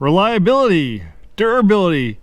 Reliability, durability,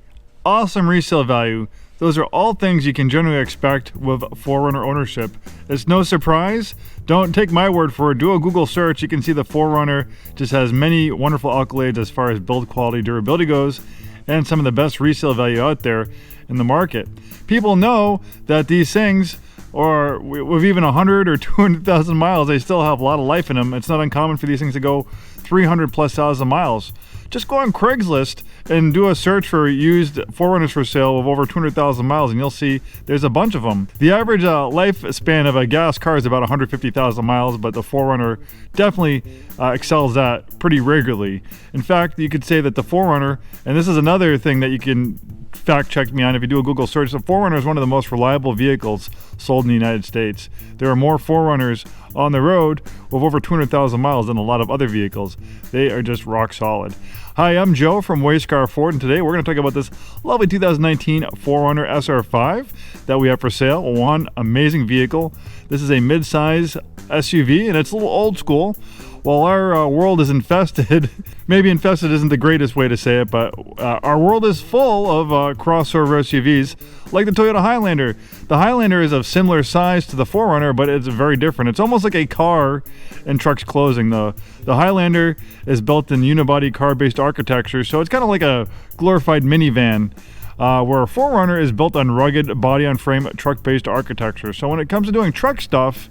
awesome resale value. Those are all things you can generally expect with 4Runner ownership. It's no surprise. Don't take my word for it. Do a Google search. You can see the 4Runner just has many wonderful accolades as far as build quality, durability goes, and some of the best resale value out there in the market. People know that these things, or with even 100 or 200,000 miles, they still have a lot of life in them. It's not uncommon for these things to go 300,000+ miles. Just go on Craigslist and do a search for used 4Runners for sale with over 200,000 miles, and you'll see there's a bunch of them. The average lifespan of a gas car is about 150,000 miles, but the 4Runner definitely excels that pretty regularly. In fact, you could say that the 4Runner, and this is another thing that you can fact check me on if you do a Google search, the 4Runner is one of the most reliable vehicles sold in the United States. There are more 4Runners on the road with over 200,000 miles than a lot of other vehicles. They are just rock solid. Hi, I'm Joe from Scarff Ford, and today we're going to talk about this lovely 2019 4Runner SR5 that we have for sale. One amazing vehicle. This is a mid-size SUV, and it's a little old school. While our world is infested, maybe infested isn't the greatest way to say it, but our world is full of crossover SUVs like the Toyota Highlander. The Highlander is of similar size to the 4Runner, but it's very different. It's almost like a car in trucks closing. The Highlander is built in unibody car-based architecture, so it's kind of like a glorified minivan. Where a 4Runner is built on rugged body-on-frame truck-based architecture. So when it comes to doing truck stuff,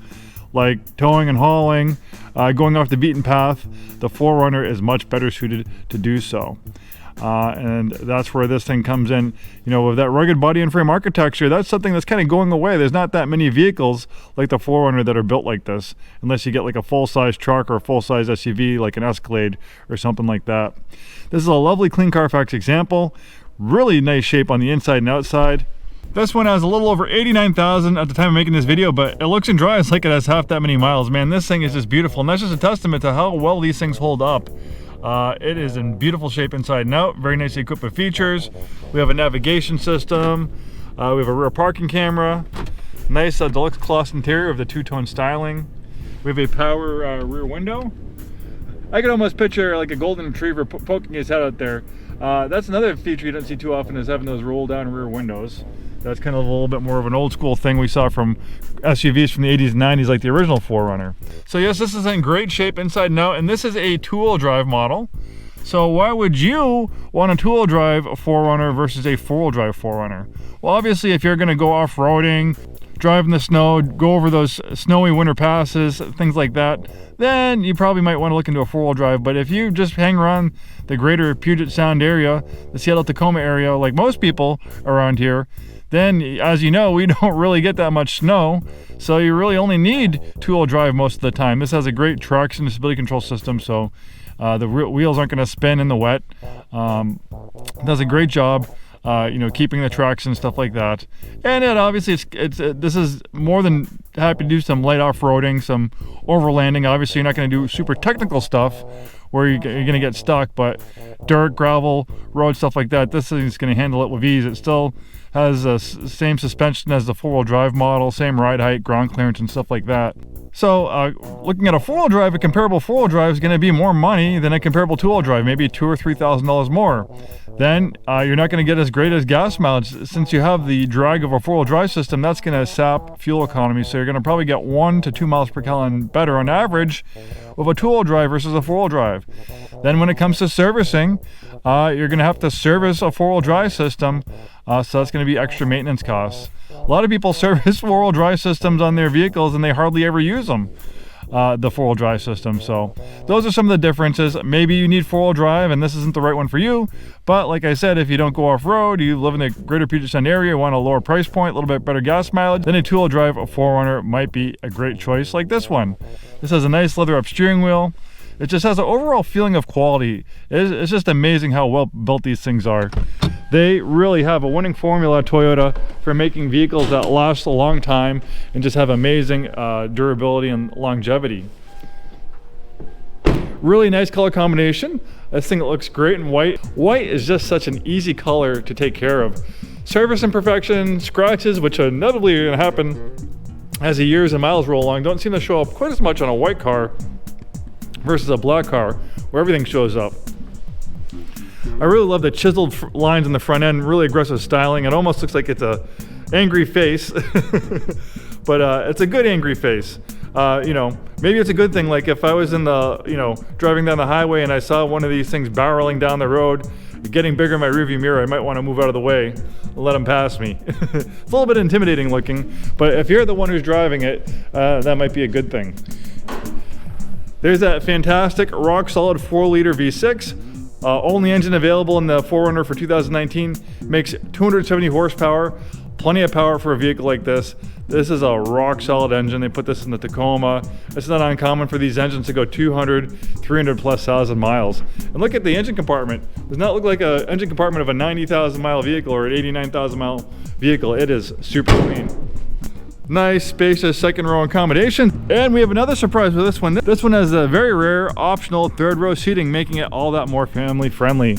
like towing and hauling, going off the beaten path, the 4Runner is much better suited to do so. And that's where this thing comes in. You know, with that rugged body and frame architecture, that's something that's kind of going away. There's not that many vehicles like the 4Runner that are built like this, unless you get like a full-size truck or a full-size SUV like an Escalade or something like that. This is a lovely clean Carfax example. Really nice shape on the inside and outside. This one has a little over 89,000 at the time of making this video, but it looks and drives like it has half that many miles. Man, this thing is just beautiful, and that's just a testament to how well these things hold up. It is in beautiful shape inside and out, very nicely equipped with features. We have a navigation system, we have a rear parking camera, nice deluxe cloth interior of the two-tone styling. We have a power rear window. I can almost picture like a golden retriever poking his head out there. That's another feature you don't see too often, is having those roll down rear windows. That's kind of a little bit more of an old school thing we saw from SUVs from the 80s and 90s, like the original 4Runner. So yes, this is in great shape inside and out, and this is a two-wheel drive model. So why would you want a two-wheel drive 4Runner versus a four-wheel drive 4Runner? Well, obviously, if you're going to go off-roading, drive in the snow, go over those snowy winter passes, things like that, then you probably might want to look into a four-wheel drive. But if you just hang around the greater Puget Sound area, the Seattle-Tacoma area, like most people around here, then, as you know, we don't really get that much snow, so you really only need two-wheel drive most of the time. This has a great traction and stability control system, so the wheels aren't going to spin in the wet. It does a great job, keeping the traction and stuff like that. And it obviously, this is more than happy to do some light off-roading, some overlanding. Obviously, you're not going to do super technical stuff where you're going to get stuck, but dirt, gravel, road, stuff like that, this thing's going to handle it with ease. It still has the same suspension as the four-wheel drive model, same ride height, ground clearance, and stuff like that. So looking at a four-wheel drive, a comparable four-wheel drive is going to be more money than a comparable two-wheel drive, maybe $2,000 or $3,000 more. Then you're not going to get as great as gas mileage. Since you have the drag of a four-wheel drive system, that's going to sap fuel economy, so you're going to probably get 1 to 2 miles per gallon better on average with a two-wheel drive versus a four-wheel drive. Then when it comes to servicing, you're going to have to service a four-wheel drive system, so that's going to be extra maintenance costs. A lot of people service four-wheel drive systems on their vehicles and they hardly ever use them, the four-wheel drive system. So those are some of the differences. Maybe you need four-wheel drive and this isn't the right one for you, but like I said, if you don't go off-road, you live in the greater Puget Sound area, want a lower price point, a little bit better gas mileage, then a two-wheel drive 4Runner might be a great choice like this one. This has a nice leather-up steering wheel. It just has an overall feeling of quality. It's just amazing how well built these things are. They really have a winning formula at Toyota for making vehicles that last a long time and just have amazing durability and longevity. Really nice color combination. This thing looks great in white. White is just such an easy color to take care of. Surface imperfections, scratches, which inevitably are going to happen as the years and miles roll along, don't seem to show up quite as much on a white car versus a black car where everything shows up. I really love the chiseled lines in the front end, really aggressive styling. It almost looks like it's a angry face, but it's a good angry face. You know, maybe it's a good thing. Like if I was in the, you know, driving down the highway and I saw one of these things barreling down the road, getting bigger in my rearview mirror, I might want to move out of the way and let them pass me. It's a little bit intimidating looking, but if you're the one who's driving it, that might be a good thing. There's that fantastic rock solid 4-liter V6. Only engine available in the 4Runner for 2019. Makes 270 horsepower. Plenty of power for a vehicle like this. This is a rock solid engine. They put this in the Tacoma. It's not uncommon for these engines to go 200, 300 plus thousand miles. And look at the engine compartment. Does not look like an engine compartment of a 90,000 mile vehicle or an 89,000 mile vehicle. It is super clean. Nice, spacious second row accommodation. And we have another surprise with this one. This one has a very rare optional third row seating, making it all that more family friendly.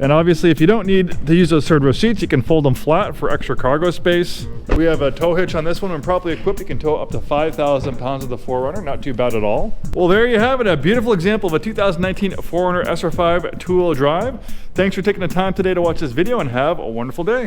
And obviously, if you don't need to use those third row seats, you can fold them flat for extra cargo space. We have a tow hitch on this one. When properly equipped, you can tow up to 5,000 pounds of the 4Runner. Not too bad at all. Well, there you have it. A beautiful example of a 2019 4Runner SR5 two-wheel drive. Thanks for taking the time today to watch this video and have a wonderful day.